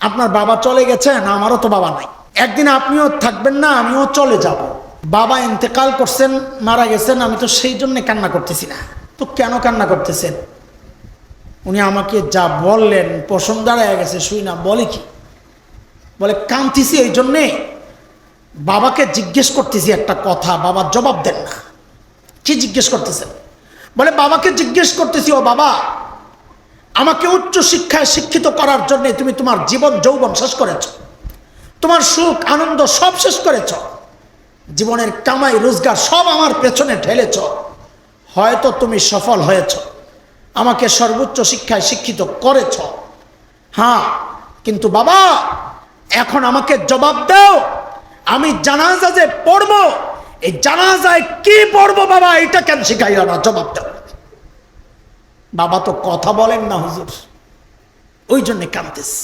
আপনার বাবা চলে গেছেন, আমারও তো বাবা নাই, একদিন আপনিও থাকবেন না, আমিও চলে যাব। বাবা ইন্তেকাল করছেন, মারা গেছেন, আমি তো সেই জন্য কান্না করতেছি না। তো কেন কান্না করতেছেন? উনি আমাকে যা বললেন পশম দাঁড়ায় গেছে, শুই না। বলে কি? বলে কাঁদতেছি এই জন্যে বাবাকে জিজ্ঞেস করতেছি একটা কথা, বাবা জবাব দেন না। কি জিজ্ঞেস করতেছেন? বলে বাবাকে জিজ্ঞেস করতেছি, ও বাবা, আমাকে উচ্চ শিক্ষায় শিক্ষিত করার জন্য তুমি তোমার জীবন যৌবন শেষ করেছ, তোমার সুখ আনন্দ সব শেষ করেছ, জীবনের কামাই রোজগার সব আমার পেছনে ঢেলেছ, হয়তো তুমি সফল হয়েছ, আমাকে সর্বোচ্চ শিক্ষায় শিক্ষিত করেছ, হ্যাঁ, কিন্তু বাবা এখন আমাকে জবাব দাও, আমি জানাজা যে পড়বো, এই জানাজায় কি পড়বো বাবা, এটা কেন শিখাইল না? জবাব দাও। বাবা তো কথা বলেন না হুজুর, ওই জন্য কাঁদতেছে।